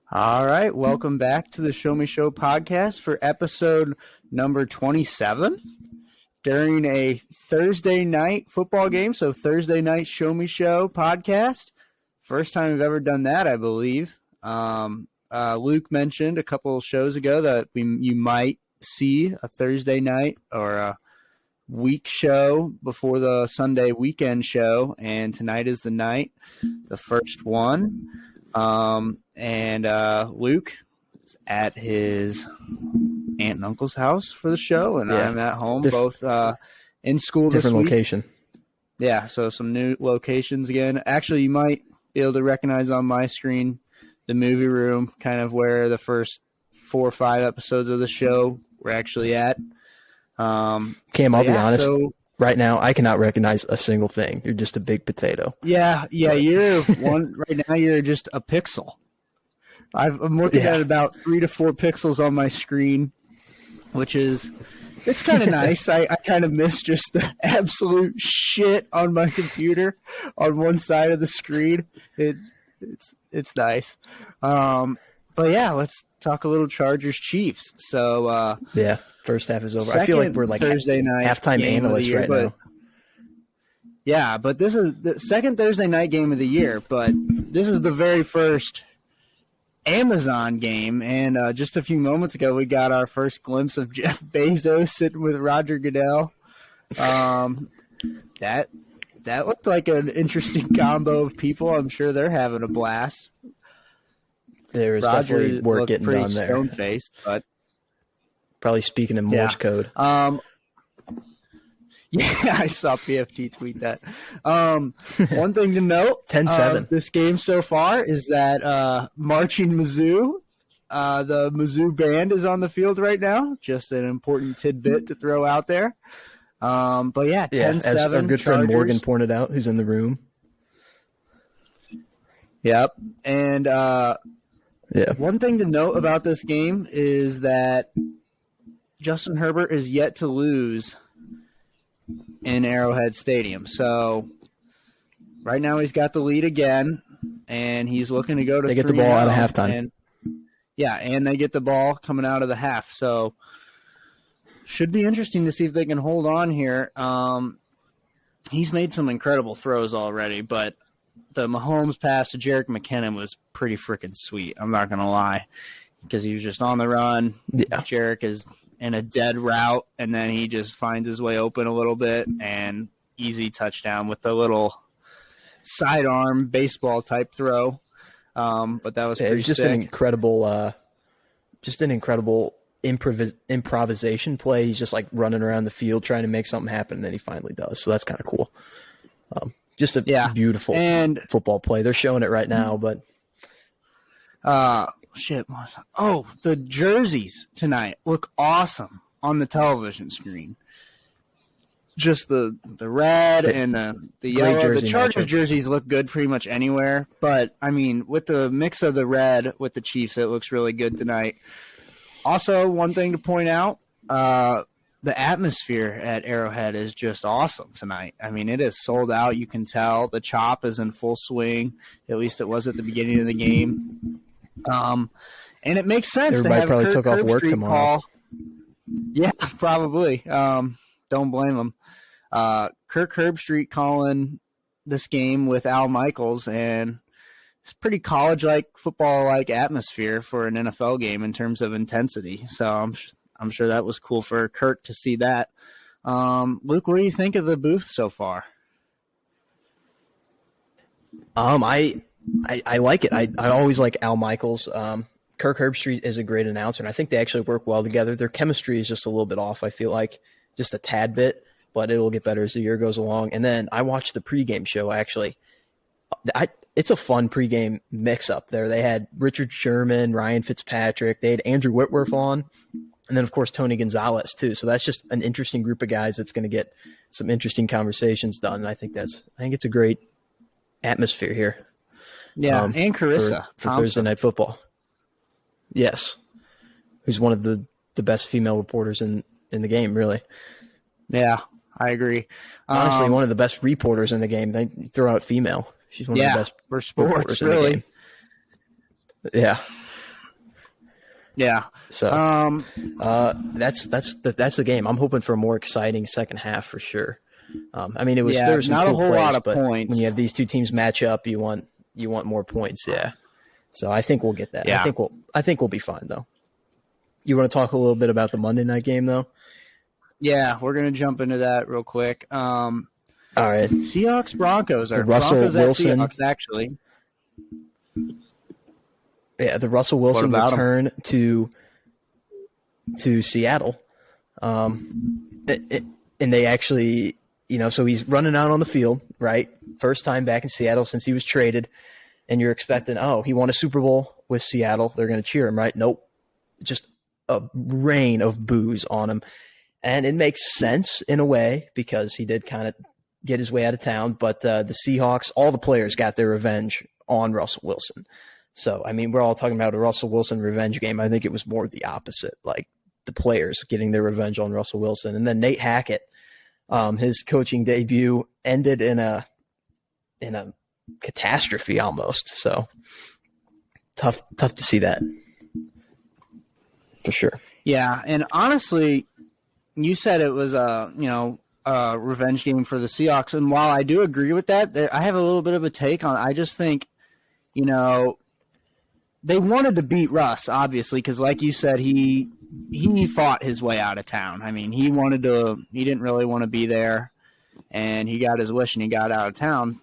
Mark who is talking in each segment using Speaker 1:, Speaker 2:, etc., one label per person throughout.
Speaker 1: All right, welcome back to the Show Me Show podcast for episode number 27 during a Thursday night football game. So Thursday night Show Me Show podcast. First time we've ever done that, I believe. Luke mentioned a couple of shows ago that you might see a Thursday night or a week show before the Sunday weekend show, and tonight is the night, the first one. Luke is at his aunt and uncle's house for the show, and I'm at home, both in school this week.
Speaker 2: Different location.
Speaker 1: Yeah, so some new locations again. Actually, you might be able to recognize on my screen the movie room, kind of where the first 4 or 5 episodes of the show were actually at.
Speaker 2: Cam, I'll be honest. Right now, I cannot recognize a single thing. You're just a big potato.
Speaker 1: Yeah, you're one right now. You're just a pixel. I'm looking at about 3 to 4 pixels on my screen, which is it's kind of nice. I kind of miss just the absolute shit on my computer on one side of the screen. It's nice. But yeah, let's talk a little Chargers Chiefs. So
Speaker 2: first half is over. I feel like we're like
Speaker 1: Thursday night
Speaker 2: halftime analysts right now.
Speaker 1: Yeah, but this is the second Thursday night game of the year, but this is the very first Amazon game, and just a few moments ago we got our first glimpse of Jeff Bezos sitting with Roger Goodell. That looked like an interesting combo of people. I'm sure they're having a blast.
Speaker 2: There is
Speaker 1: Roger
Speaker 2: definitely work getting done there.
Speaker 1: Stone-faced, but
Speaker 2: probably speaking in Morse code.
Speaker 1: Yeah, I saw PFT tweet that. One thing to note,
Speaker 2: 10-7.
Speaker 1: This game so far is that Marching Mizzou, the Mizzou band is on the field right now. Just an important tidbit to throw out there. But yeah, 10-7.
Speaker 2: As our good
Speaker 1: Chargers.
Speaker 2: friend Morgan pointed out, who's in the room.
Speaker 1: Yep. And one thing to note about this game is that Justin Herbert is yet to lose in Arrowhead Stadium. So right now he's got the lead again, and he's looking to go to 3-0.
Speaker 2: They get the ball out of halftime.
Speaker 1: And they get the ball coming out of the half. So should be interesting to see if they can hold on here. He's made some incredible throws already, but the Mahomes pass to Jerick McKinnon was pretty freaking sweet. I'm not going to lie, because he was just on the run.
Speaker 2: Yeah.
Speaker 1: Jerick is in a dead route, and then he just finds his way open a little bit, and easy touchdown with the little sidearm baseball type throw. But that was pretty
Speaker 2: it was just
Speaker 1: sick.
Speaker 2: an incredible improvisation play. He's just like running around the field trying to make something happen, and then he finally does. So that's kind of cool. Just a beautiful football play. They're showing it right now, but
Speaker 1: the jerseys tonight look awesome on the television screen. Just the red and the yellow. The Chargers jerseys look good pretty much anywhere, but I mean, with the mix of the red with the Chiefs, it looks really good tonight. Also, one thing to point out, the atmosphere at Arrowhead is just awesome tonight. I mean, it is sold out. You can tell the chop is in full swing. At least it was at the beginning of the game. And it makes sense.
Speaker 2: Everybody
Speaker 1: to have
Speaker 2: probably
Speaker 1: Kirk
Speaker 2: took off work
Speaker 1: Herbstreit
Speaker 2: tomorrow.
Speaker 1: Yeah, probably. Don't blame them. Kirk Herbstreit calling this game with Al Michaels, and it's pretty college-like, football-like atmosphere for an NFL game in terms of intensity. So I'm sure that was cool for Kirk to see that. Luke, what do you think of the booth so far?
Speaker 2: I like it. I always like Al Michaels. Kirk Herbstreit is a great announcer, and I think they actually work well together. Their chemistry is just a little bit off, I feel like, just a tad bit, but it will get better as the year goes along. And then I watched the pregame show, actually. It's a fun pregame mix-up there. They had Richard Sherman, Ryan Fitzpatrick. They had Andrew Whitworth on, and then, of course, Tony Gonzalez, too. So that's just an interesting group of guys that's going to get some interesting conversations done. And I think it's a great atmosphere here.
Speaker 1: Yeah, and Carissa
Speaker 2: for Thursday Night Football. Yes, who's one of the best female reporters in the game, really.
Speaker 1: Yeah, I agree.
Speaker 2: Honestly, one of the best reporters in the game. They throw out female. She's one of the best
Speaker 1: for sports,
Speaker 2: reporters in the game. Yeah.
Speaker 1: Yeah.
Speaker 2: So that's the game. I'm hoping for a more exciting second half for sure. I mean, there were some
Speaker 1: not
Speaker 2: cool
Speaker 1: a whole
Speaker 2: plays,
Speaker 1: lot of
Speaker 2: but
Speaker 1: points.
Speaker 2: when you have these two teams match up, you want more points. Yeah. So I think we'll get that.
Speaker 1: Yeah.
Speaker 2: I think we'll be fine though. You want to talk a little bit about the Monday night game though?
Speaker 1: Yeah, we're gonna jump into that real quick.
Speaker 2: All right.
Speaker 1: Seahawks Broncos are
Speaker 2: Russell
Speaker 1: Broncos
Speaker 2: Wilson
Speaker 1: at Seahawks actually.
Speaker 2: Yeah, the Russell Wilson return to Seattle. And they actually, so he's running out on the field, right? First time back in Seattle since he was traded. And you're expecting, he won a Super Bowl with Seattle. They're going to cheer him, right? Nope. Just a rain of boos on him. And it makes sense in a way because he did kind of get his way out of town. But the Seahawks, all the players got their revenge on Russell Wilson. So, I mean, we're all talking about a Russell Wilson revenge game. I think it was more the opposite, like the players getting their revenge on Russell Wilson. And then Nate Hackett, his coaching debut ended in a catastrophe almost. So tough to see that for sure.
Speaker 1: Yeah, and honestly, you said it was a revenge game for the Seahawks, and while I do agree with that, I have a little bit of a take on it. I just think, they wanted to beat Russ, obviously, because like you said, he fought his way out of town. I mean, he didn't really want to be there, and he got his wish and he got out of town.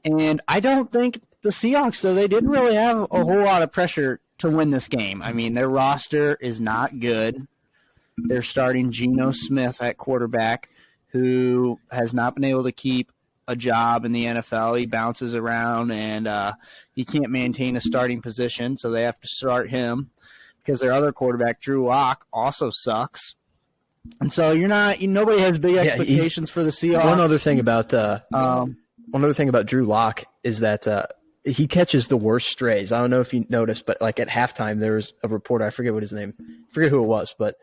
Speaker 1: And I don't think the Seahawks, though, they didn't really have a whole lot of pressure to win this game. I mean, their roster is not good. They're starting Geno Smith at quarterback, who has not been able to keep a job in the NFL. He bounces around, and he can't maintain a starting position, so they have to start him because their other quarterback, Drew Lock, also sucks. And so nobody has big expectations for the Seahawks.
Speaker 2: One other thing about Drew Lock is that he catches the worst strays. I don't know if you noticed, but like at halftime, there was a reporter. I forget who it was, but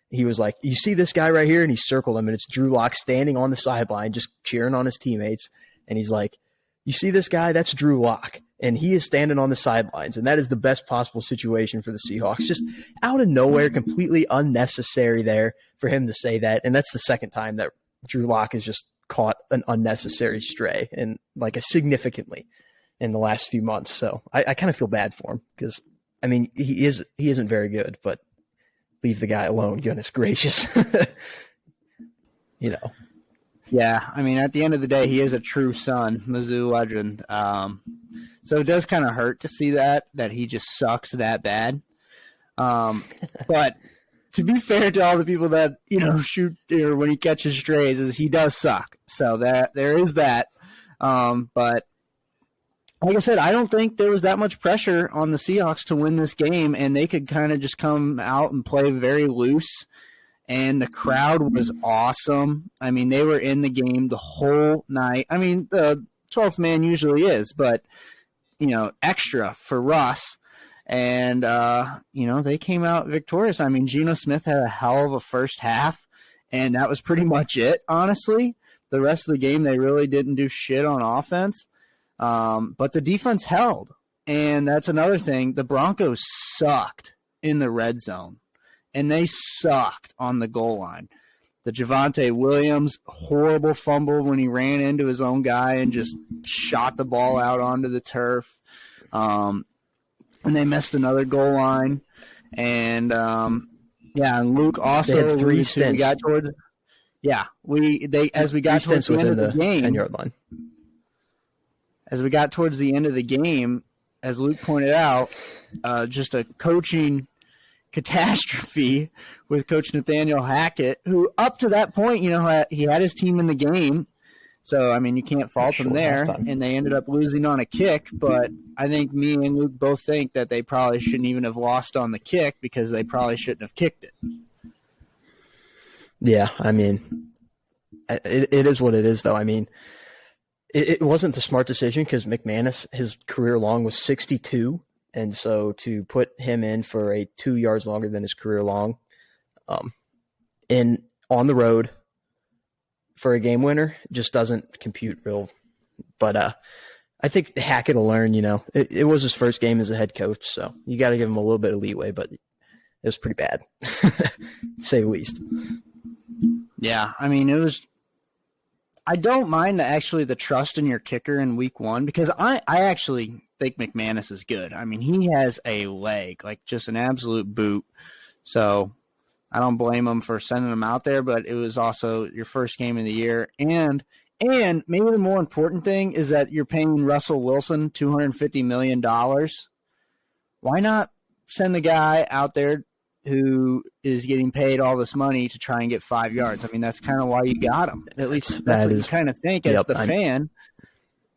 Speaker 2: he was like, "You see this guy right here?" And he circled him, and it's Drew Lock standing on the sideline, just cheering on his teammates. And he's like, "You see this guy? That's Drew Lock." And he is standing on the sidelines, and that is the best possible situation for the Seahawks. Just out of nowhere, completely unnecessary there for him to say that. And that's the second time that Drew Lock has just caught an unnecessary stray, and like significantly in the last few months. So I kind of feel bad for him because, I mean, he isn't very good, but leave the guy alone. Goodness gracious.
Speaker 1: Yeah, I mean, at the end of the day, he is a true son, Mizzou legend. So it does kind of hurt to see that he just sucks that bad. But to be fair to all the people that, shoot or when he catches strays, is he does suck. So that there is that. But like I said, I don't think there was that much pressure on the Seahawks to win this game, and they could kind of just come out and play very loose. And the crowd was awesome. I mean, they were in the game the whole night. I mean, the 12th man usually is, but, extra for Russ. And, they came out victorious. I mean, Geno Smith had a hell of a first half, and that was pretty much it, honestly. The rest of the game, they really didn't do shit on offense. But the defense held. And that's another thing. The Broncos sucked in the red zone. And they sucked on the goal line. The Javonte Williams, horrible fumble when he ran into his own guy and just shot the ball out onto the turf. And they missed another goal line. And, and Luke also
Speaker 2: they had 3 stints.
Speaker 1: As we got towards the end of the game,
Speaker 2: 10-yard line.
Speaker 1: As we got towards the end of the game, as Luke pointed out, just a coaching catastrophe with Coach Nathaniel Hackett, who up to that point, he had his team in the game. So, I mean, you can't fault him there. And they ended up losing on a kick. But I think me and Luke both think that they probably shouldn't even have lost on the kick because they probably shouldn't have kicked it.
Speaker 2: Yeah, I mean, it is what it is, though. I mean, it wasn't a smart decision because McManus, his career long was 62. And so to put him in for a 2 yards longer than his career long on the road for a game winner just doesn't compute real. But I think Hackett will learn, it was his first game as a head coach, so you got to give him a little bit of leeway, but it was pretty bad, to say the least.
Speaker 1: Yeah, I mean, I don't mind the trust in your kicker in week 1 because I actually think McManus is good. I mean, he has a leg, like just an absolute boot. So I don't blame him for sending him out there, but it was also your first game of the year. And maybe the more important thing is that you're paying Russell Wilson $250 million. Why not send the guy out there who is getting paid all this money to try and get 5 yards? I mean, that's kind of why you got him. At least that's what you kind of think as the fan.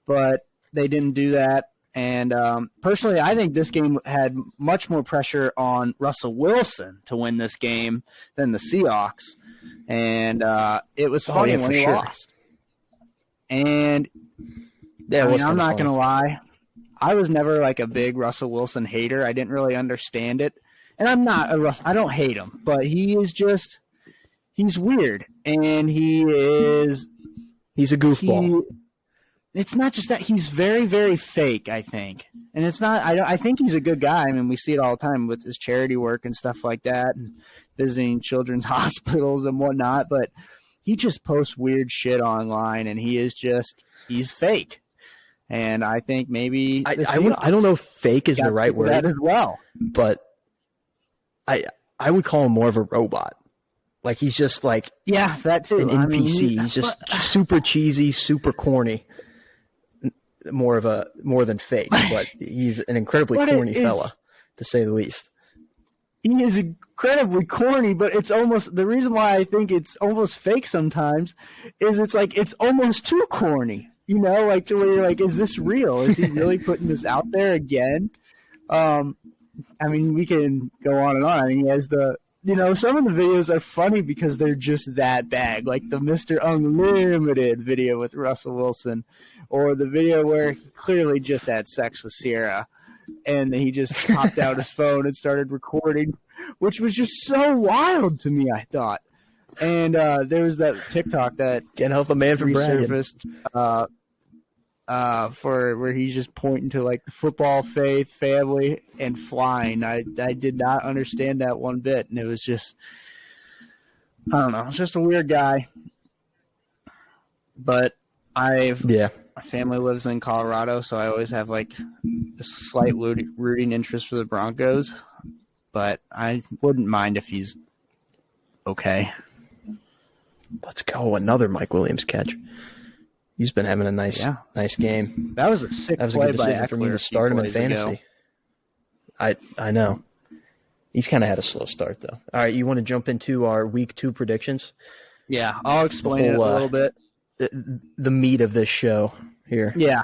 Speaker 1: But they didn't do that. And personally, I think this game had much more pressure on Russell Wilson to win this game than the Seahawks. And it was funny when he lost. And I'm not going to lie. I was never like a big Russell Wilson hater. I didn't really understand it. And I'm not I don't hate him, but he's weird. And he's
Speaker 2: a goofball.
Speaker 1: It's not just that, he's very, very fake, I think. And it's not, I think he's a good guy. I mean, we see it all the time with his charity work and stuff like that, and visiting children's hospitals and whatnot, but he just posts weird shit online, and he's fake. And I think maybe
Speaker 2: I don't know if fake is the right word.
Speaker 1: That as well.
Speaker 2: But I would call him more of a robot. Like, he's just like
Speaker 1: that too.
Speaker 2: An NPC. He's just super cheesy, super corny. More than fake, but he's an incredibly corny fella, to say the least.
Speaker 1: He is incredibly corny, but it's almost, the reason why I think it's almost fake sometimes is it's almost too corny, like to where you're like, is this real? Is he really putting this out there again? I mean, we can go on and on. I mean, he has some of the videos are funny because they're just that bad, like the Mr. Unlimited video with Russell Wilson, or the video where he clearly just had sex with Sierra, and he just popped out his phone and started recording, which was just so wild to me, I thought. And there was that TikTok that
Speaker 2: can't help a man from
Speaker 1: resurfaced for where he's just pointing to like the football, faith, family, and flying. I did not understand that one bit, and it was just, I don't know, it's just a weird guy. But my family lives in Colorado, so I always have like a slight rooting interest for the Broncos. But I wouldn't mind if he's okay.
Speaker 2: Let's go, another Mike Williams catch. He's been having a nice game.
Speaker 1: That was a sick play by Eckler. That was a good decision
Speaker 2: for me to start him in fantasy. I know. He's kind of had a slow start, though. All right, you want to jump into our Week 2 predictions?
Speaker 1: Yeah, I'll explain it a little bit.
Speaker 2: The meat of this show here.
Speaker 1: Yeah.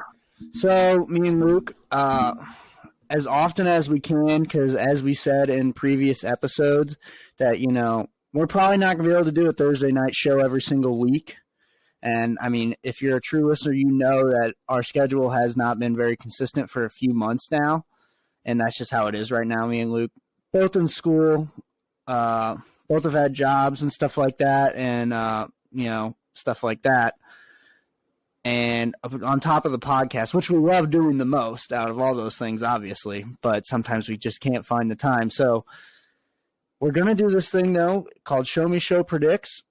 Speaker 1: So, me and Luke, as often as we can, because as we said in previous episodes, that, we're probably not going to be able to do a Thursday night show every single week. And, I mean, if you're a true listener, you know that our schedule has not been very consistent for a few months now. And that's just how it is right now. Me and Luke, both in school, both have had jobs and stuff like that, and, stuff like that. And on top of the podcast, which we love doing the most out of all those things, obviously, but sometimes we just can't find the time. So we're going to do this thing, though, called Show Me Show Predicts,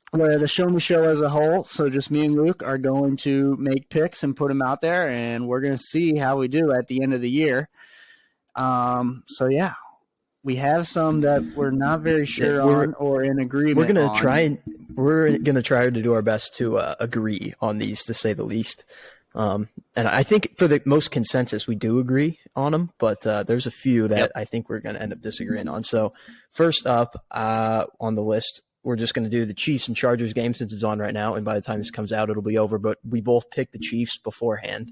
Speaker 1: where the Show Me Show as a whole, so just me and Luke are going to make picks and put them out there, and we're going to see how we do at the end of the year. We have some that we're not very sure on or in agreement.
Speaker 2: We're gonna try to do our best to agree on these, to say the least. And I think for the most consensus, we do agree on them, but there's a few that I think we're gonna end up disagreeing on. So first up on the list, we're just going to do the Chiefs and Chargers game since it's on right now, and by the time this comes out, it'll be over. But we both picked the Chiefs beforehand,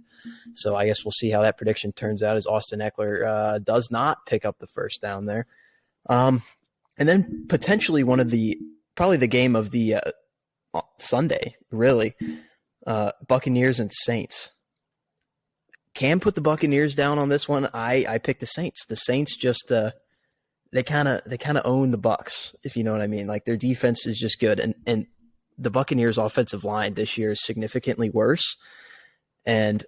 Speaker 2: so I guess we'll see how that prediction turns out as Austin Eckler does not pick up the first down there. And then potentially probably the game of the Sunday, really, Buccaneers and Saints. Cam put the Buccaneers down on this one. I picked the Saints. The Saints just they kind of own the Bucs, if you know what I mean. Like, their defense is just good, and the Buccaneers' offensive line this year is significantly worse. And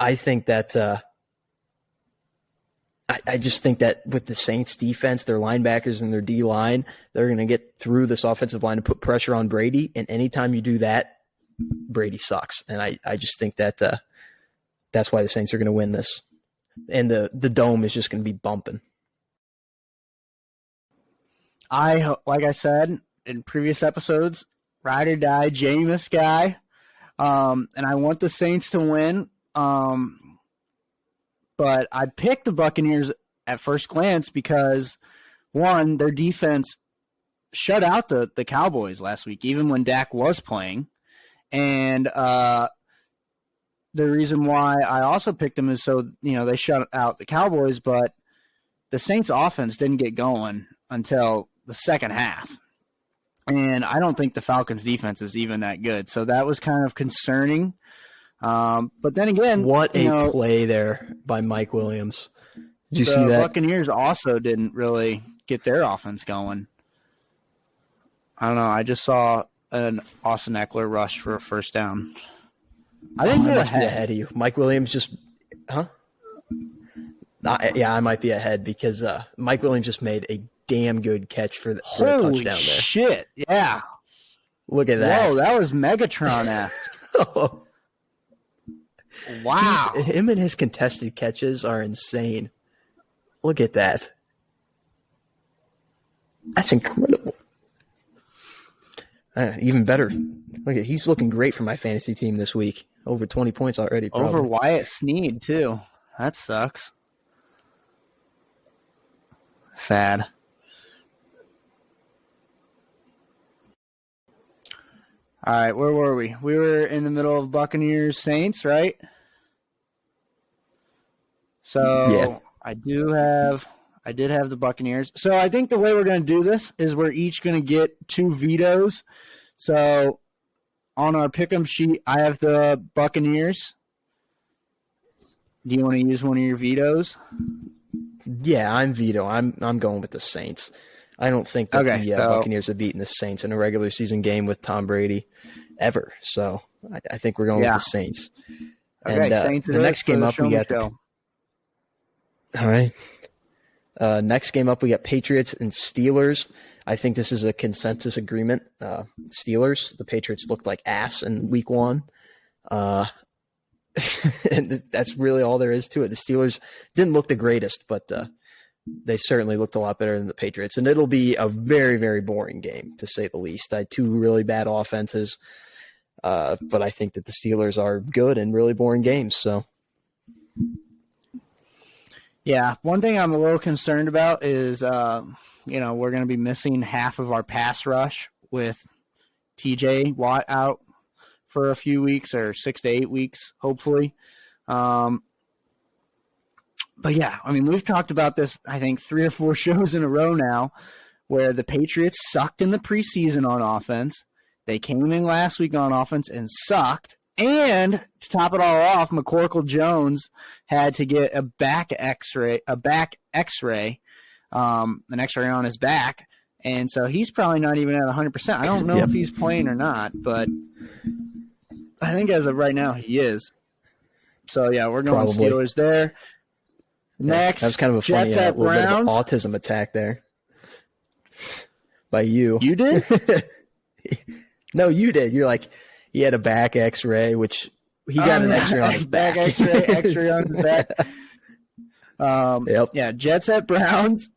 Speaker 2: I think that I just think that with the Saints defense, their linebackers and their D-line, they're going to get through this offensive line and put pressure on Brady. And anytime you do that, Brady sucks. And I just think that that's why the Saints are going to win this. And the dome is just going to be bumping.
Speaker 1: Like I said in previous episodes, ride or die, Jameis guy. And I want the Saints to win. But I picked the Buccaneers at first glance because, one, their defense shut out the Cowboys last week, even when Dak was playing. And the reason why I also picked them is so, they shut out the Cowboys, but the Saints offense didn't get going until the second half. And I don't think the Falcons defense is even that good. So that was kind of concerning. But then again,
Speaker 2: what a play there by Mike Williams. Did you see that?
Speaker 1: The Buccaneers also didn't really get their offense going. I don't know. I just saw an Austin Eckler rush for a first down. I think
Speaker 2: I must be ahead of you. Mike Williams just, yeah, I might be ahead because Mike Williams just made a damn good catch for a touchdown there.
Speaker 1: Holy shit! Yeah.
Speaker 2: Look at that.
Speaker 1: Whoa, that was Megatron-esque. Wow.
Speaker 2: Him and his contested catches are insane. Look at that. That's incredible. Even better. Look at he's looking great for my fantasy team this week. Over 20 points already. Probably.
Speaker 1: Over Wyatt Sneed, too. That sucks. Sad. All right, where were we? We were in the middle of Buccaneers Saints, right? So
Speaker 2: yeah.
Speaker 1: I did have the Buccaneers. So I think the way we're going to do this is we're each going to get 2 vetoes. So on our pick'em sheet, I have the Buccaneers. Do you want to use one of your vetoes?
Speaker 2: Yeah, I'm veto. I'm going with the Saints. I don't think that the Buccaneers have beaten the Saints in a regular season game with Tom Brady ever. So I think we're going with the Saints.
Speaker 1: Okay,
Speaker 2: and
Speaker 1: Saints
Speaker 2: the next game up, we got all right. Next game up, we got Patriots and Steelers. I think this is a consensus agreement. Steelers, the Patriots looked like ass in week 1. And that's really all there is to it. The Steelers didn't look the greatest, but they certainly looked a lot better than the Patriots. And it'll be a very, very boring game, to say the least. I had 2 really bad offenses, but I think that the Steelers are good in really boring games. So,
Speaker 1: yeah, one thing I'm a little concerned about is, we're going to be missing half of our pass rush with TJ Watt out for a few weeks or 6 to 8 weeks, hopefully. But yeah, I mean, we've talked about this, I think, 3 or 4 shows in a row now where the Patriots sucked in the preseason on offense. They came in last week on offense and sucked. And to top it all off, McCorkle Jones had to get an X-ray on his back. And so he's probably not even at 100%. I don't know if he's playing or not, but I think as of right now he is. So, yeah, we're going Steelers there. Next,
Speaker 2: that was kind of a funny little bit of an autism attack there by you.
Speaker 1: You did?
Speaker 2: No, you did. You're like, he had a back X-ray, which he got an X-ray on his back.
Speaker 1: X-ray on his back. Yeah, Jets at Browns.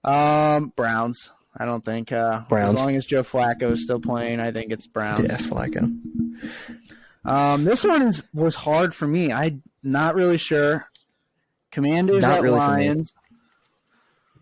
Speaker 1: Browns. I don't think. Browns. As long as Joe Flacco is still playing, I think it's Browns.
Speaker 2: Yeah, Flacco.
Speaker 1: This one was hard for me. I'm not really sure. Commanders at Lions.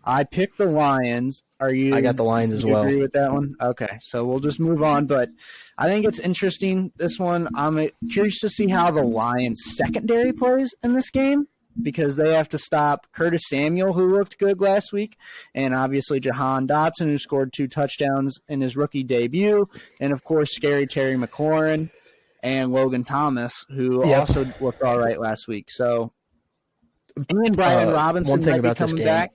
Speaker 1: I picked the Lions. I
Speaker 2: got the Lions as well.
Speaker 1: Agree with that one? Okay, so we'll just move on. But I think it's interesting, this one. I'm curious to see how the Lions secondary plays in this game because they have to stop Curtis Samuel, who looked good last week, and obviously Jahan Dotson, who scored 2 touchdowns in his rookie debut, and, of course, scary Terry McLaurin and Logan Thomas, who also looked all right last week. So, and Brian Robinson
Speaker 2: one thing
Speaker 1: might
Speaker 2: about
Speaker 1: be coming
Speaker 2: this game,
Speaker 1: back.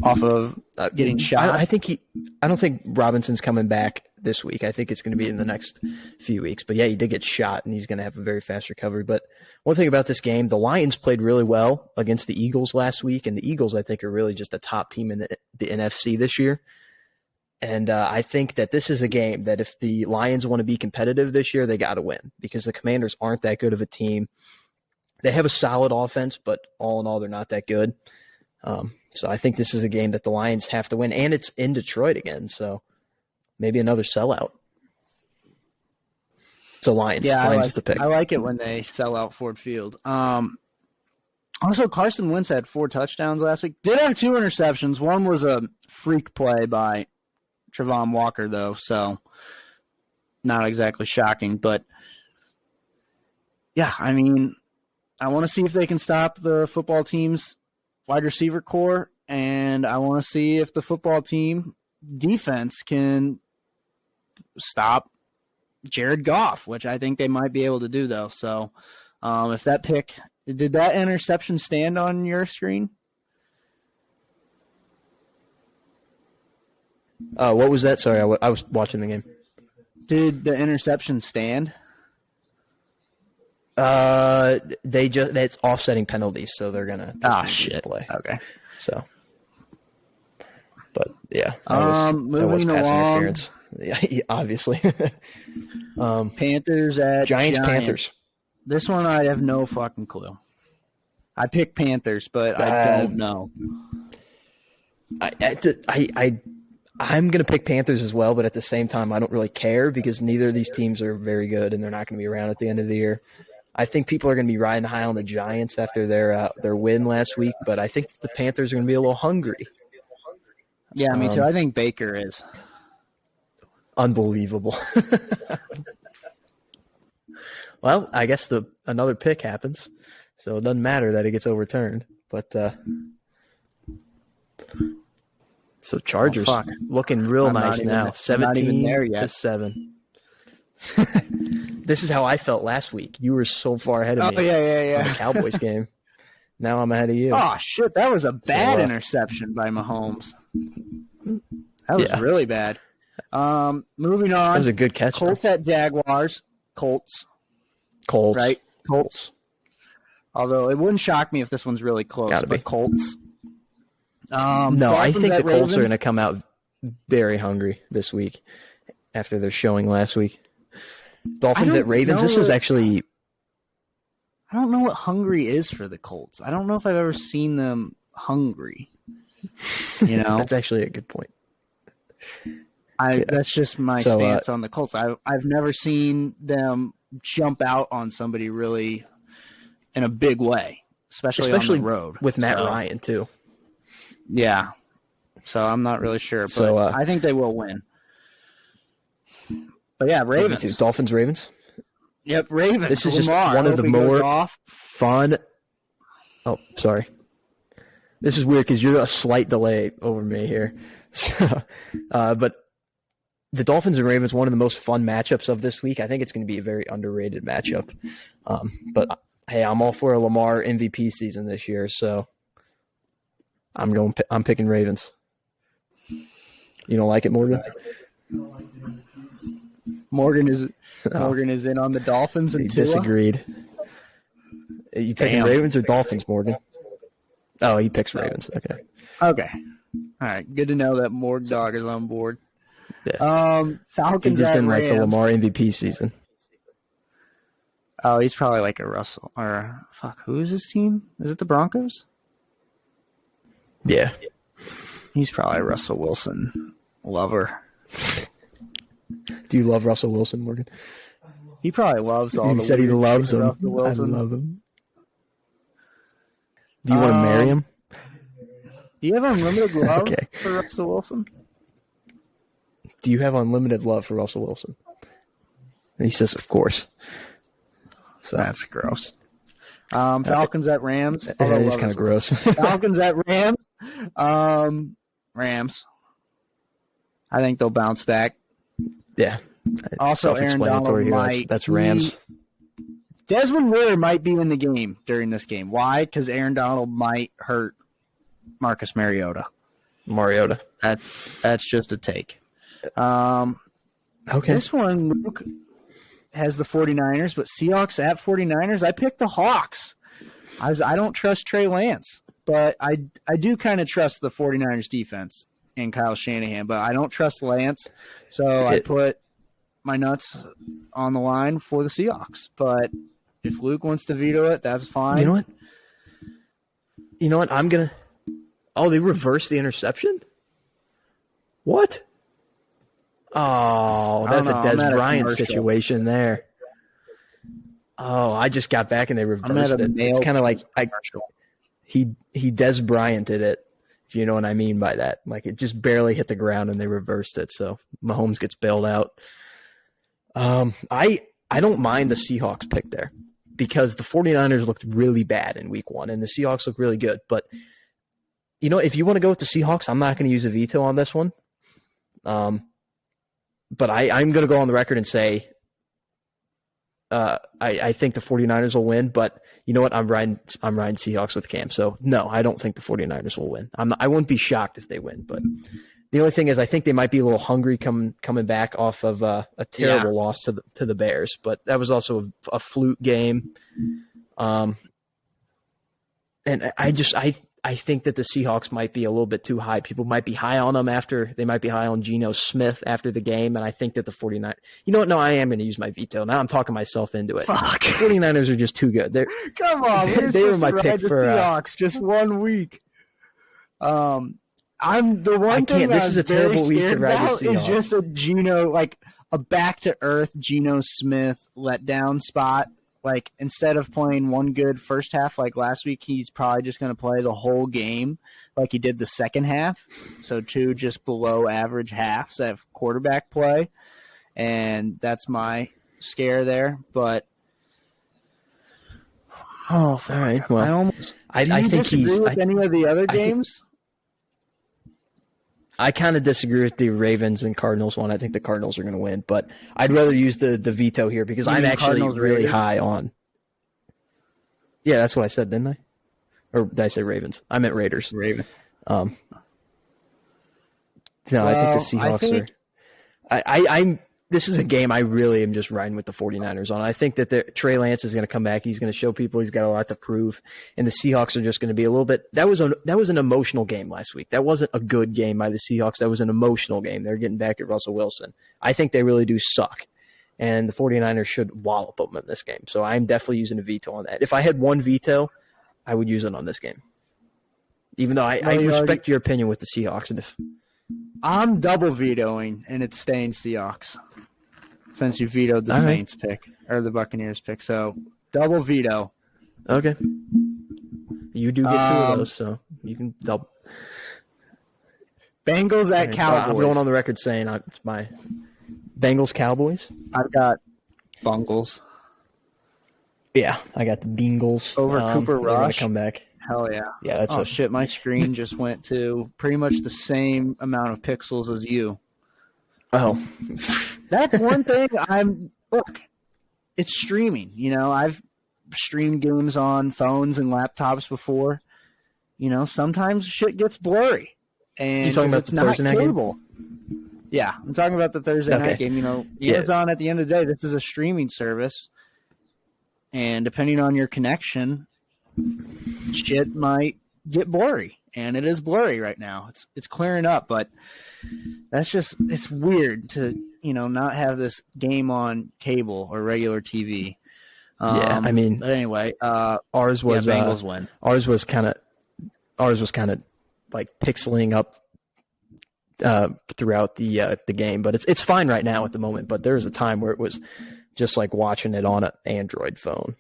Speaker 1: off of getting shot.
Speaker 2: I don't think Robinson's coming back this week. I think it's going to be in the next few weeks. But yeah, he did get shot, and he's going to have a very fast recovery. But one thing about this game, the Lions played really well against the Eagles last week, and the Eagles, I think, are really just a top team in the NFC this year. And I think that this is a game that if the Lions want to be competitive this year, they got to win because the Commanders aren't that good of a team. They have a solid offense, but all in all, they're not that good. So I think this is a game that the Lions have to win, and it's in Detroit again, so maybe another sellout. So Lions.
Speaker 1: Yeah,
Speaker 2: Lions is the pick.
Speaker 1: I like it when they sell out Ford Field. Also, Carson Wentz had 4 touchdowns last week. Did have 2 interceptions. One was a freak play by Travon Walker, though, so not exactly shocking. But, yeah, I mean, I want to see if they can stop the football team's wide receiver core, and I want to see if the football team defense can stop Jared Goff, which I think they might be able to do, though. So if that pick – did that interception stand on your screen?
Speaker 2: What was that? Sorry, I was watching the game.
Speaker 1: Did the interception stand?
Speaker 2: That's offsetting penalties, so they're gonna play.
Speaker 1: Okay.
Speaker 2: So, but yeah, that was pass interference. Yeah, obviously.
Speaker 1: Panthers at
Speaker 2: Giants. Panthers.
Speaker 1: This one I have no fucking clue. I picked Panthers, but I don't know.
Speaker 2: I'm going to pick Panthers as well, but at the same time, I don't really care because neither of these teams are very good, and they're not going to be around at the end of the year. I think people are going to be riding high on the Giants after their win last week, but I think the Panthers are going to be a little hungry.
Speaker 1: Yeah, me too. I think Baker is.
Speaker 2: Unbelievable. Well, I guess another pick happens, so it doesn't matter that it gets overturned. But so Chargers looking real nice now, 17-7. This is how I felt last week. You were so far ahead of me.
Speaker 1: Yeah.
Speaker 2: On the Cowboys game. Now I'm ahead of you.
Speaker 1: Oh shit, that was a bad interception by Mahomes. That was really bad. Moving on.
Speaker 2: That was a good catch.
Speaker 1: Colts at Jaguars. Colts. Right? Colts. Although it wouldn't shock me if this one's really close.
Speaker 2: Gotta be.
Speaker 1: Colts.
Speaker 2: No, I think the Colts
Speaker 1: Ravens
Speaker 2: are going to come out very hungry this week after their showing last week. Dolphins at Ravens. This is actually...
Speaker 1: I don't know what hungry is for the Colts. I don't know if I've ever seen them hungry. You know?
Speaker 2: That's actually a good point.
Speaker 1: That's just my stance on the Colts. I've never seen them jump out on somebody really in a big way, especially on the road.
Speaker 2: With Matt Ryan, too.
Speaker 1: Yeah. So I'm not really sure, but I think they will win. But yeah, Ravens.
Speaker 2: Dolphins, Ravens?
Speaker 1: Yep, Ravens.
Speaker 2: This is just one of the more fun. Oh, sorry. This is weird because you're a slight delay over me here. So, but the Dolphins and Ravens, one of the most fun matchups of this week. I think it's going to be a very underrated matchup. But hey, I'm all for a Lamar MVP season this year, so I'm picking Ravens. You don't like it, Morgan?
Speaker 1: Morgan is in on the Dolphins and
Speaker 2: he disagreed. You picking Ravens or Dolphins, Morgan? Oh, he picks Ravens. Okay.
Speaker 1: All right. Good to know that Morg Dog is on board.
Speaker 2: Yeah.
Speaker 1: Falcons.
Speaker 2: He just didn't
Speaker 1: Rams.
Speaker 2: like the Lamar MVP season.
Speaker 1: Oh, he's probably like a Russell or who is his team? Is it the Broncos?
Speaker 2: Yeah.
Speaker 1: He's probably a Russell Wilson lover.
Speaker 2: Do you love Russell Wilson, Morgan?
Speaker 1: He probably loves all
Speaker 2: he
Speaker 1: the
Speaker 2: said he loves him.
Speaker 1: Russell Wilson.
Speaker 2: I love him. Do you want to marry him?
Speaker 1: Do you have unlimited love for Russell Wilson?
Speaker 2: Do you have unlimited love for Russell Wilson? And he says, of course.
Speaker 1: So that's gross. Falcons at Rams.
Speaker 2: It is kind of gross.
Speaker 1: Falcons at Rams. Rams. I think they'll bounce back.
Speaker 2: Yeah.
Speaker 1: Also, Aaron Donald might.
Speaker 2: That's Rams.
Speaker 1: Desmond Ridder might be in the game during this game. Why? Because Aaron Donald might hurt Marcus Mariota.
Speaker 2: Mariota.
Speaker 1: That's just a take.
Speaker 2: Okay.
Speaker 1: This one, Luke, has the 49ers, but Seahawks at 49ers, I picked the Hawks. I don't trust Trey Lance, but I do kind of trust the 49ers defense and Kyle Shanahan, but I don't trust Lance, so I put my nuts on the line for the Seahawks. But if Luke wants to veto it, that's fine.
Speaker 2: You know what? I'm going to – oh, they reversed the interception? What? Oh, that's a Des Bryant situation there. Oh, I just got back and they reversed it. It's kind of like he Des Bryant did it, if you know what I mean by that. Like it just barely hit the ground and they reversed it. So Mahomes gets bailed out. I don't mind the Seahawks pick there because the 49ers looked really bad in week 1 and the Seahawks look really good. But, if you want to go with the Seahawks, I'm not going to use a veto on this one. But I'm going to go on the record and say I think the 49ers will win, but you know what? I'm riding Seahawks with Cam. So, no, I don't think the 49ers will win. I wouldn't be shocked if they win, but the only thing is I think they might be a little hungry coming back off of a terrible loss to the Bears, but that was also a fluke game. And I think that the Seahawks might be a little bit too high. People might be high on them they might be high on Geno Smith after the game. And I think that the 49ers, you know what? No, I am going to use my veto. Now I'm talking myself into it.
Speaker 1: Fuck.
Speaker 2: The 49ers are just too good.
Speaker 1: Come on.
Speaker 2: They were my pick for
Speaker 1: Seahawks just 1 week. I'm the one thing
Speaker 2: this is a terrible week to ride the Seahawks.
Speaker 1: Is just a Geno, like a back to earth Geno Smith letdown spot. Like, instead of playing one good first half like last week, he's probably just going to play the whole game like he did the second half. So 2 just below average halves of quarterback play. And that's my scare there. But,
Speaker 2: all right. Well, I think
Speaker 1: disagree with any of the other games?
Speaker 2: I kind of disagree with the Ravens and Cardinals one. I think the Cardinals are going to win, but I'd rather use the veto here because I'm actually really high on. Yeah, that's what I said, didn't I? Or did I say Ravens? I meant Raiders.
Speaker 1: Ravens.
Speaker 2: No, I think the Seahawks are. This is a game I really am just riding with the 49ers on. I think that Trey Lance is going to come back. He's going to show people he's got a lot to prove. And the Seahawks are just going to be a little bit – that was an emotional game last week. That wasn't a good game by the Seahawks. That was an emotional game. They're getting back at Russell Wilson. I think they really do suck. And the 49ers should wallop them in this game. So I'm definitely using a veto on that. If I had one veto, I would use it on this game. Even though I respect your opinion with the Seahawks. And
Speaker 1: I'm double vetoing, and it's staying Seahawks since you vetoed the Saints pick or the Buccaneers pick. So double veto.
Speaker 2: Okay. You do get 2 of those, so you can double.
Speaker 1: Bengals at Cowboys.
Speaker 2: I'm going on the record saying it's my Bengals Cowboys.
Speaker 1: I've got Bungles.
Speaker 2: Yeah, I got the Bengals.
Speaker 1: Over Cooper Rush.
Speaker 2: Come back.
Speaker 1: Hell yeah.
Speaker 2: Yeah, that's
Speaker 1: shit. My screen just went to pretty much the same amount of pixels as you.
Speaker 2: Oh.
Speaker 1: That's one thing look, it's streaming. I've streamed games on phones and laptops before. Sometimes shit gets blurry. And
Speaker 2: you're talking about the Thursday night game?
Speaker 1: Yeah, I'm talking about the Thursday night game. Amazon, at the end of the day, this is a streaming service. And depending on your connection, shit might get blurry, and it is blurry right now. It's clearing up, but it's weird to not have this game on cable or regular TV.
Speaker 2: Yeah, I mean,
Speaker 1: but anyway,
Speaker 2: ours was
Speaker 1: Bengals win.
Speaker 2: Ours was kind of like pixeling up throughout the game, but it's fine right now at the moment. But there was a time where it was just like watching it on an Android phone,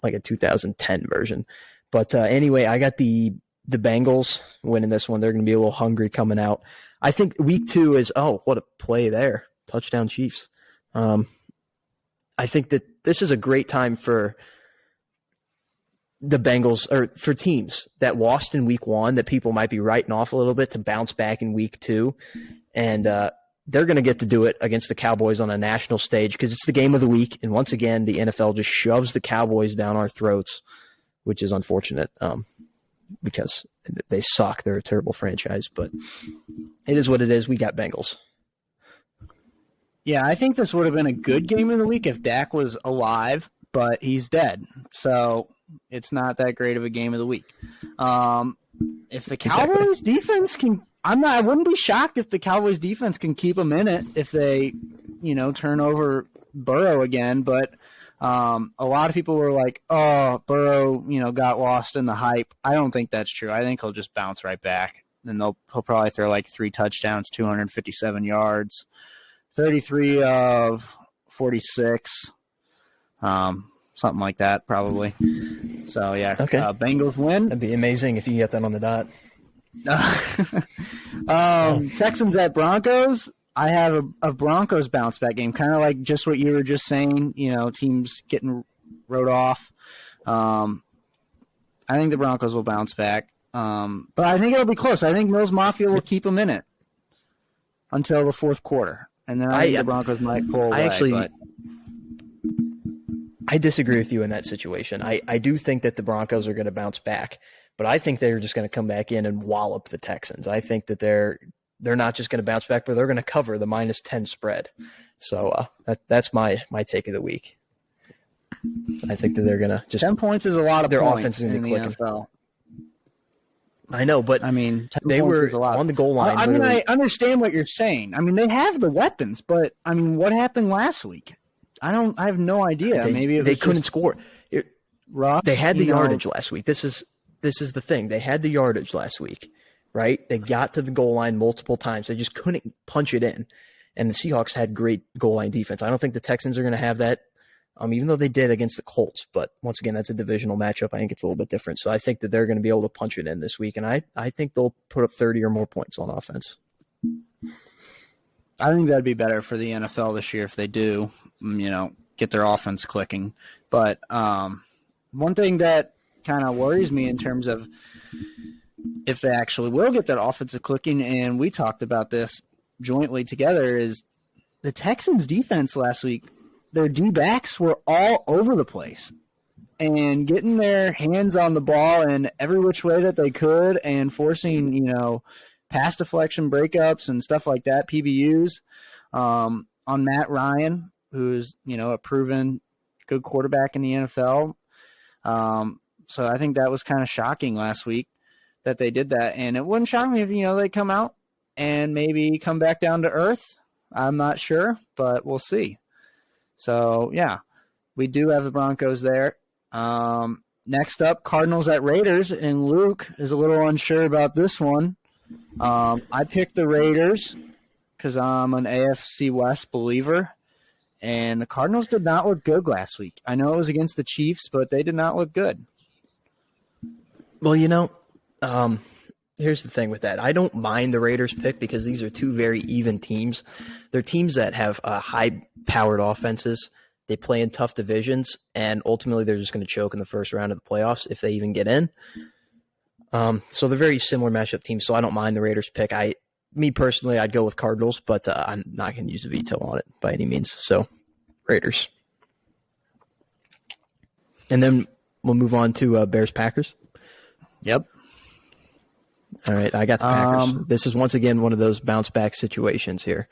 Speaker 2: like a 2010 version. But anyway, I got the Bengals winning this one. They're going to be a little hungry coming out. I think week 2 is, what a play there. Touchdown Chiefs. I think that this is a great time for the Bengals, or for teams that lost in week 1 that people might be writing off a little bit, to bounce back in week 2. And they're going to get to do it against the Cowboys on a national stage because it's the game of the week. And once again, the NFL just shoves the Cowboys down our throats, which is unfortunate because They suck. They're a terrible franchise, but it is what it is. We got Bengals.
Speaker 1: Yeah, I think this would have been a good game of the week if Dak was alive, but he's dead. So it's not that great of a game of the week. If the Cowboys defense can, I wouldn't be shocked if the Cowboys defense can keep them in it if they, turn over Burrow again. But a lot of people were like, oh, Burrow, got lost in the hype. I don't think that's true. I think he'll just bounce right back. And he'll probably throw like 3 touchdowns, 257 yards, 33 of 46, something like that probably. So, yeah,
Speaker 2: okay.
Speaker 1: Bengals win.
Speaker 2: That'd be amazing if you get that on the dot.
Speaker 1: Texans at Broncos. I have a Broncos bounce back game, kind of like just what you were just saying, teams getting wrote off. I think the Broncos will bounce back. But I think it'll be close. I think Mills Mafia will keep them in it until the fourth quarter. And then I think the Broncos might pull away.
Speaker 2: I disagree with you in that situation. I do think that the Broncos are going to bounce back, but I think they're just going to come back in and wallop the Texans. I think that they're not just going to bounce back, but they're going to cover the -10 spread. So that's my take of the week. I think that they're going to just
Speaker 1: 10 points is a lot of
Speaker 2: their
Speaker 1: points
Speaker 2: offense is
Speaker 1: in the
Speaker 2: clicking.
Speaker 1: NFL.
Speaker 2: I know, but they were on the goal line.
Speaker 1: I understand what you're saying. They have the weapons, but what happened last week? I have no idea. Maybe
Speaker 2: they couldn't score.
Speaker 1: Rough,
Speaker 2: they had the yardage last week. This is the thing. They had the yardage last week, right? They got to the goal line multiple times. They just couldn't punch it in. And the Seahawks had great goal line defense. I don't think the Texans are going to have that, even though they did against the Colts. But once again, that's a divisional matchup. I think it's a little bit different. So I think that they're going to be able to punch it in this week. And I think they'll put up 30 or more points on offense.
Speaker 1: I think that'd be better for the NFL this year if they do, get their offense clicking. But one thing that kind of worries me in terms of if they actually will get that offensive clicking, and we talked about this jointly together, is the Texans' defense last week. Their D-backs were all over the place and getting their hands on the ball in every which way that they could and forcing, pass deflection breakups and stuff like that, PBUs, on Matt Ryan, who's, a proven good quarterback in the NFL. So I think that was kind of shocking last week that they did that. And it wouldn't shock me if, they come out and maybe come back down to earth. I'm not sure, but we'll see. So, yeah, we do have the Broncos there. Next up, Cardinals at Raiders, and Luke is a little unsure about this one. I picked the Raiders because I'm an AFC West believer, and the Cardinals did not look good last week. I know it was against the Chiefs, but they did not look good.
Speaker 2: Well, here's the thing with that. I don't mind the Raiders pick because these are two very even teams. They're teams that have high-powered offenses. They play in tough divisions, and ultimately they're just going to choke in the first round of the playoffs if they even get in. So they're very similar matchup teams, so I don't mind the Raiders pick. Me personally, I'd go with Cardinals, but I'm not going to use a veto on it by any means. So Raiders. And then we'll move on to Bears-Packers.
Speaker 1: Yep.
Speaker 2: All right, I got the Packers. This is once again one of those bounce-back situations here.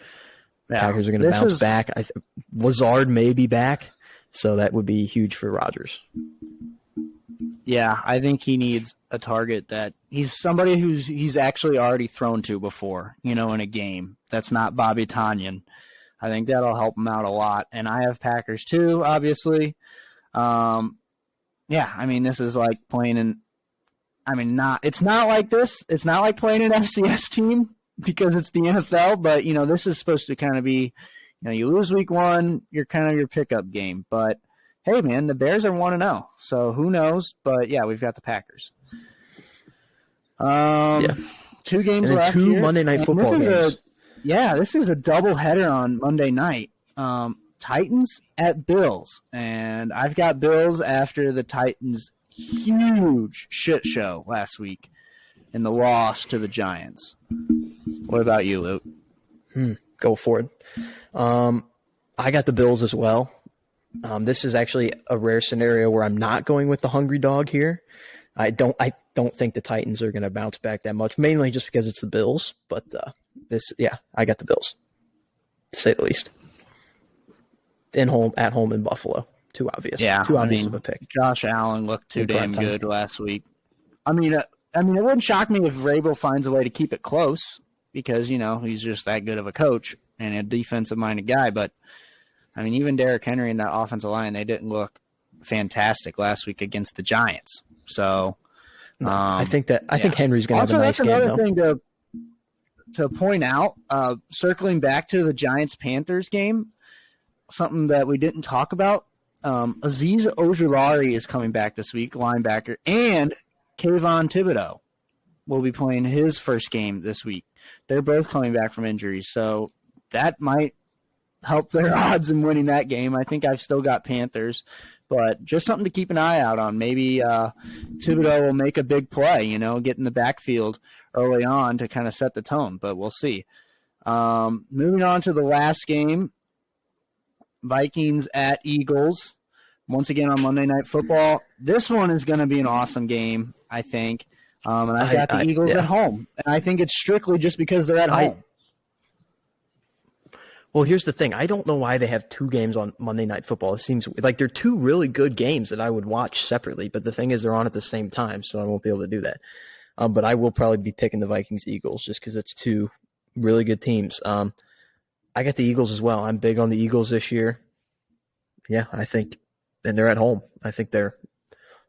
Speaker 2: Yeah, Packers are going to bounce back. Lazard may be back, so that would be huge for Rodgers.
Speaker 1: Yeah, I think he needs a target that he's somebody he's actually already thrown to before, in a game. That's not Bobby Tonyan. I think that'll help him out a lot. And I have Packers too, obviously. This is like playing in it's not like this. It's not like playing an FCS team because it's the NFL, but, this is supposed to kind of be, you lose week one, you're kind of your pickup game. But, hey, man, the Bears are 1-0, so who knows? But, yeah, we've got the Packers. 2 games left
Speaker 2: two
Speaker 1: here.
Speaker 2: Monday Night Football games.
Speaker 1: This is a doubleheader on Monday night. Titans at Bills, and I've got Bills after the Titans' huge shit show last week in the loss to the Giants. What about you, Luke?
Speaker 2: Go for it. I got the Bills as well. This is actually a rare scenario where I'm not going with the hungry dog here. I don't think the Titans are going to bounce back that much, mainly just because it's the Bills. But I got the Bills, to say the least. At home in Buffalo. Too obvious of a pick.
Speaker 1: Josh Allen looked too damn good last week. I mean, it wouldn't shock me if Vrabel finds a way to keep it close because, he's just that good of a coach and a defensive-minded guy. But, even Derrick Henry and that offensive line, they didn't look fantastic last week against the Giants. So,
Speaker 2: I think Henry's going to have a nice game. Also, that's
Speaker 1: another thing to point out, circling back to the Giants-Panthers game, something that we didn't talk about, Azeez Ojulari is coming back this week, linebacker, and Kayvon Thibodeau will be playing his first game this week. They're both coming back from injuries, so that might help their odds in winning that game. I think I've still got Panthers, but just something to keep an eye out on. Maybe Thibodeau will make a big play, get in the backfield early on to kind of set the tone, but we'll see. Moving on to the last game, Vikings at Eagles. Once again on Monday Night Football. This one is going to be an awesome game, I think. And I've got the Eagles at home. And I think it's strictly just because they're at home.
Speaker 2: Well, here's the thing. I don't know why they have two games on Monday Night Football. It seems like they're two really good games that I would watch separately. But the thing is they're on at the same time, so I won't be able to do that. But I will probably be picking the Vikings-Eagles just because it's two really good teams. I got the Eagles as well. I'm big on the Eagles this year. Yeah, I think – and they're at home. I think they're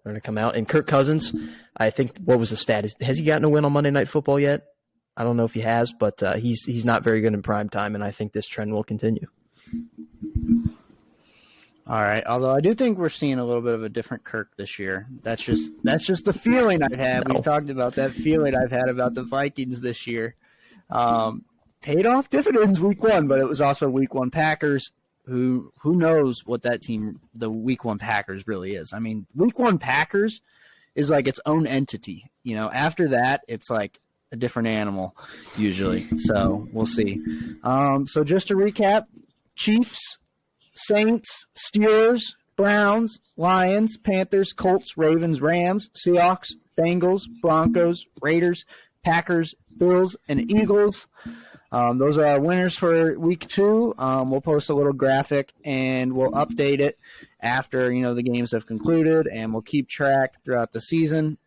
Speaker 2: going to come out. And Kirk Cousins, I think – what was the stat? Has he gotten a win on Monday Night Football yet? I don't know if he has, but he's not very good in prime time, and I think this trend will continue.
Speaker 1: All right. Although I do think we're seeing a little bit of a different Kirk this year. That's just the feeling I've had. We've talked about that feeling I've had about the Vikings this year. Paid off dividends week one, but it was also week one Packers. Who knows what that team, the week one Packers, really is. Week one Packers is like its own entity. After that, it's like a different animal usually. So we'll see. So just to recap, Chiefs, Saints, Steelers, Browns, Lions, Panthers, Colts, Ravens, Rams, Seahawks, Bengals, Broncos, Raiders, Packers, Bills, and Eagles. Those are our winners for week two. We'll post a little graphic and we'll update it after, the games have concluded, and we'll keep track throughout the season.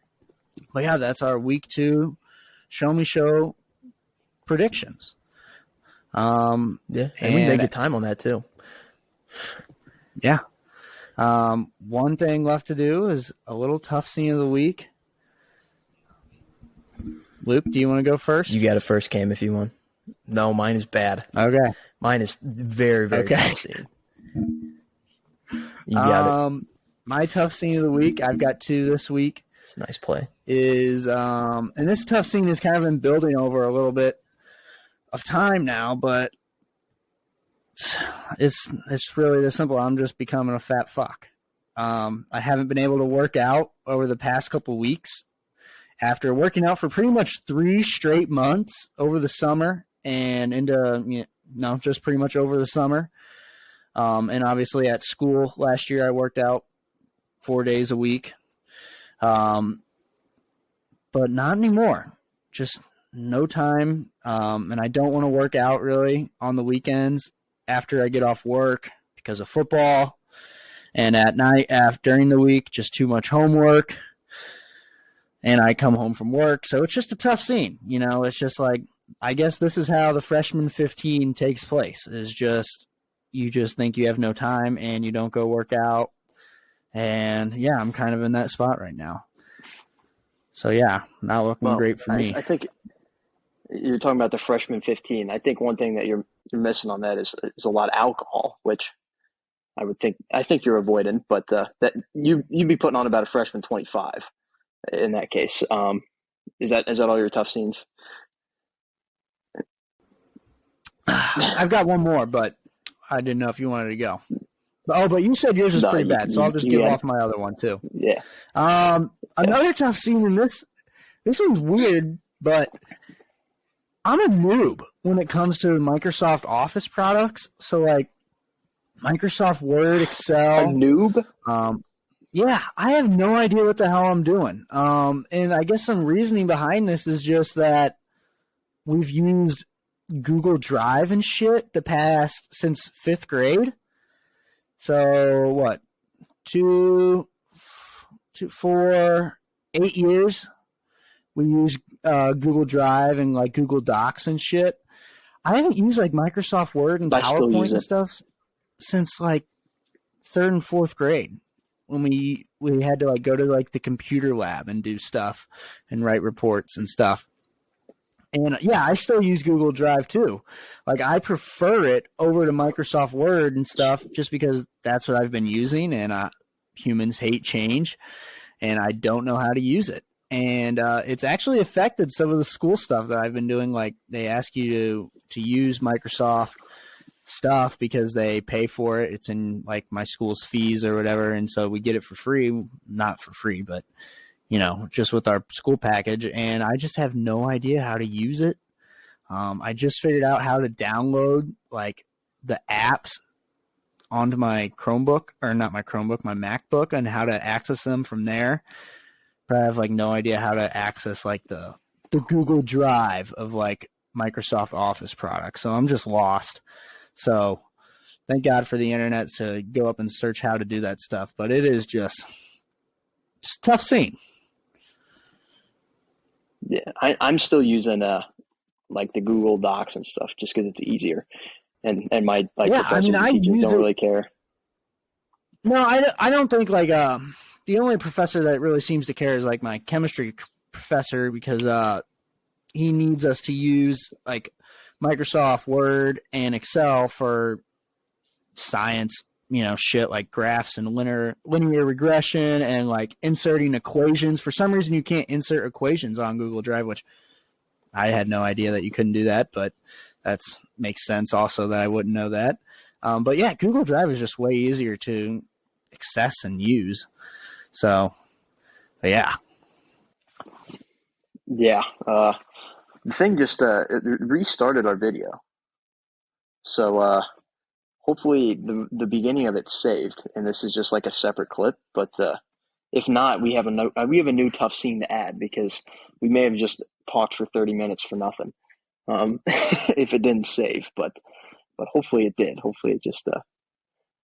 Speaker 1: But yeah, that's our week two Show Me Show predictions.
Speaker 2: And we may get time on that too.
Speaker 1: Yeah. One thing left to do is a little tough scene of the week. Luke, do you want to go first?
Speaker 2: You got a first, Cam, if you want. No, mine is bad.
Speaker 1: Okay.
Speaker 2: Mine is very, very tough scene. You got it.
Speaker 1: My tough scene of the week, I've got two this week.
Speaker 2: It's a nice play.
Speaker 1: Is and this tough scene has kind of been building over a little bit of time now, but it's really this simple. I'm just becoming a fat fuck. I haven't been able to work out over the past couple weeks after working out for pretty much 3 straight months over the summer and into just pretty much over the summer. And obviously at school last year I worked out 4 days a week. But not anymore. Just no time. And I don't want to work out really on the weekends after I get off work because of football. And at night during the week, just too much homework. And I come home from work. So it's just a tough scene. It's just like, I guess this is how the freshman 15 takes place, is just, you just think you have no time and you don't go work out. And yeah, I'm kind of in that spot right now. So yeah, not looking great for me.
Speaker 3: I think you're talking about the freshman 15. I think one thing that you're missing on that is a lot of alcohol, which I think you're avoiding, but that you'd be putting on about a freshman 25 in that case. Is that all your tough scenes?
Speaker 1: I've got one more, but I didn't know if you wanted to go. But you said yours is pretty bad, so I'll just give off my other one too.
Speaker 3: Yeah.
Speaker 1: Another tough scene in this one's weird, but I'm a noob when it comes to Microsoft Office products. So like Microsoft Word, Excel.
Speaker 3: A noob?
Speaker 1: Yeah, I have no idea what the hell I'm doing. And I guess some reasoning behind this is just that we've used Google Drive and shit since 5th grade. So what? 8 years. We use Google Drive and like Google Docs and shit. I haven't used like Microsoft Word and PowerPoint and stuff since like 3rd and 4th grade, when we had to like go to like the computer lab and do stuff and write reports and stuff. And yeah, I still use Google Drive too. Like I prefer it over to Microsoft Word and stuff just because that's what I've been using, and humans hate change and I don't know how to use it. And it's actually affected some of the school stuff that I've been doing. Like they ask you to use Microsoft stuff because they pay for it. It's in like my school's fees or whatever. And so we get it for free, not for free, but just with our school package. And I just have no idea how to use it. I just figured out how to download like the apps onto my Chromebook, or not my Chromebook, my MacBook, and how to access them from there. But I have like no idea how to access like the Google Drive of like Microsoft Office products. So I'm just lost. So thank God for the internet to go up and search how to do that stuff. But it is just tough scene.
Speaker 3: Yeah, I'm still using like the Google Docs and stuff just because it's easier, and my professors and teachers don't really care.
Speaker 1: No, I don't think like the only professor that really seems to care is like my chemistry professor, because he needs us to use like Microsoft Word and Excel for science, shit like graphs and linear regression and like inserting equations. For some reason, you can't insert equations on Google Drive, which I had no idea that you couldn't do that, but that makes sense also that I wouldn't know that. But yeah, Google Drive is just way easier to access and use. So, yeah.
Speaker 3: Yeah. The thing just it restarted our video. So hopefully the beginning of it's saved, and this is just like a separate clip. But if not, we have a new tough scene to add, because we may have just talked for 30 minutes for nothing if it didn't save. But hopefully it did. Hopefully it just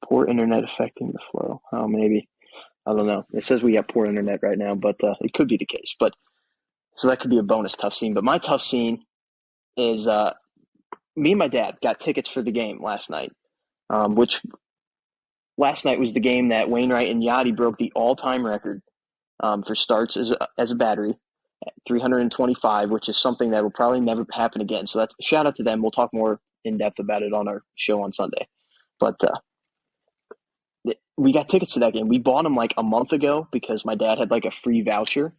Speaker 3: poor internet affecting the flow. Oh, maybe. I don't know. It says we got poor internet right now, but it could be the case. But so that could be a bonus tough scene. But my tough scene is me and my dad got tickets for the game last night, which last night was the game that Wainwright and Yachty broke the all-time record for starts as a battery, at 325, which is something that will probably never happen again. So that's shout out to them. We'll talk more in depth about it on our show on Sunday. But we got tickets to that game. We bought them like a month ago because my dad had like a free voucher.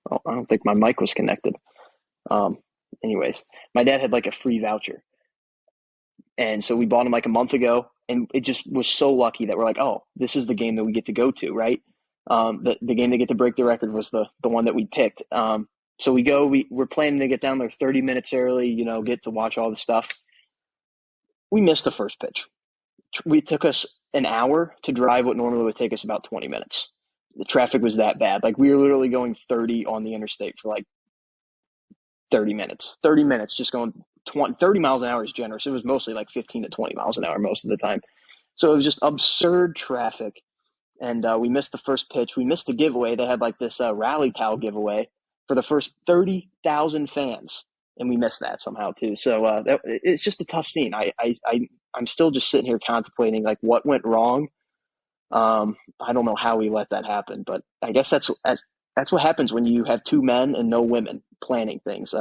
Speaker 3: Oh, I don't think my mic was connected. Anyways, my dad had like a free voucher. And so we bought them like a month ago, and it just was so lucky that we're like, oh, this is the game that we get to go to, right? The game that get to break the record was the one that we picked. So we go, we're planning to get down there 30 minutes early, get to watch all the stuff. We missed the first pitch. It took us an hour to drive what normally would take us about 20 minutes. The traffic was that bad. Like we were literally going 30 on the interstate for like 30 minutes. 30 minutes just going 30 miles an hour is generous. It was mostly like 15 to 20 miles an hour most of the time. So it was just absurd traffic. And we missed the first pitch. We missed the giveaway. They had like this rally towel giveaway for the first 30,000 fans. And we missed that somehow too. So it's just a tough scene. I'm still just sitting here contemplating like what went wrong. I don't know how we let that happen, but I guess that's what happens when you have two men and no women planning things.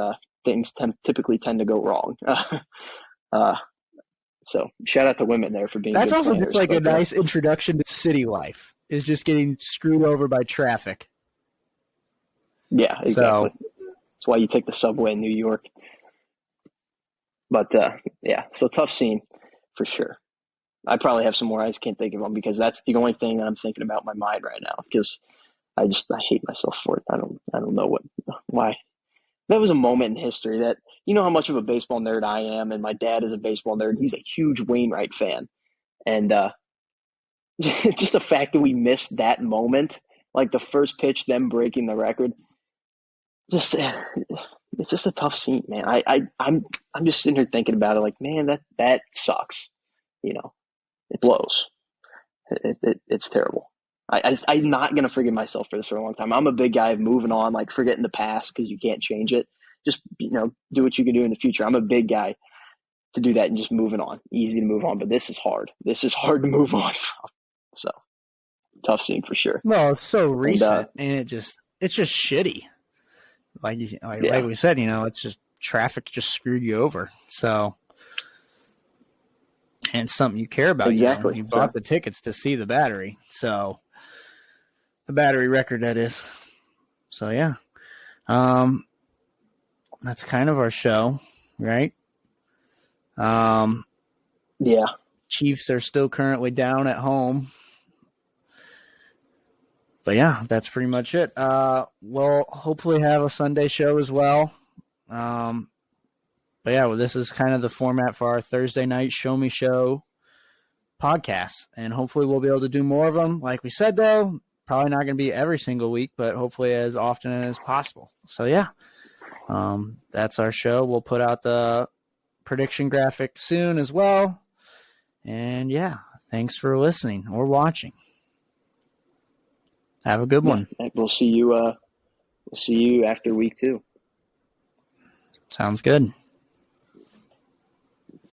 Speaker 3: Things typically tend to go wrong. So shout out to women there for being.
Speaker 1: That's
Speaker 3: good
Speaker 1: also
Speaker 3: planners,
Speaker 1: just like a nice introduction to city life. Is just getting screwed over by traffic.
Speaker 3: Yeah, exactly. That's why you take the subway in New York. But yeah, so tough scene for sure. I probably have some more. I just can't think of them because that's the only thing that I'm thinking about in my mind right now. Because I hate myself for it. I don't know why. That was a moment in history that, how much of a baseball nerd I am, and my dad is a baseball nerd. He's a huge Wainwright fan. And just the fact that we missed that moment, like the first pitch, them breaking the record, it's just a tough scene, man. I'm just sitting here thinking about it, like, man, that sucks. It blows. It's terrible. I'm not gonna forgive myself for this for a long time. I'm a big guy of moving on, like forgetting the past because you can't change it. Just do what you can do in the future. I'm a big guy to do that and just moving on. Easy to move on, but this is hard. This is hard to move on from. So tough scene for sure.
Speaker 1: Well, it's so recent, and it's just shitty. Like we said, it's just traffic just screwed you over. So, and it's something you care about.
Speaker 3: Exactly.
Speaker 1: You bought the tickets to see the Battery. So, the Battery record, that is. So, yeah. That's kind of our show, right?
Speaker 3: Yeah.
Speaker 1: Chiefs are still currently down at home. But yeah, that's pretty much it. We'll hopefully have a Sunday show as well. But yeah, this is kind of the format for our Thursday night Show Me Show podcast. And hopefully we'll be able to do more of them. Like we said, though, probably not going to be every single week, but hopefully as often as possible. So yeah, that's our show. We'll put out the prediction graphic soon as well. And yeah, thanks for listening or watching. Have a good one.
Speaker 3: We'll see you after week 2.
Speaker 1: Sounds good.